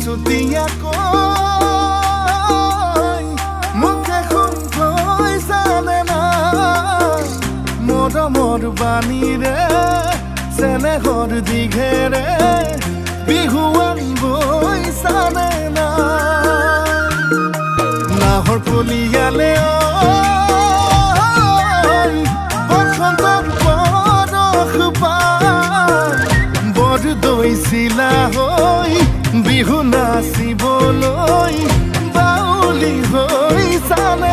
চুতীয়াকৈ মুখে শুনকৈ জানে না মৰমৰ বাণীৰে চেনেহৰ দীঘেৰে বিহুৱান বৈ জানে না নাহৰ কলিয়ালে বসন্তৰ বৰষ পাই বৰ দৈছিলা হৈ বিহু নাচিবলৈ বাউলি হৈ জানে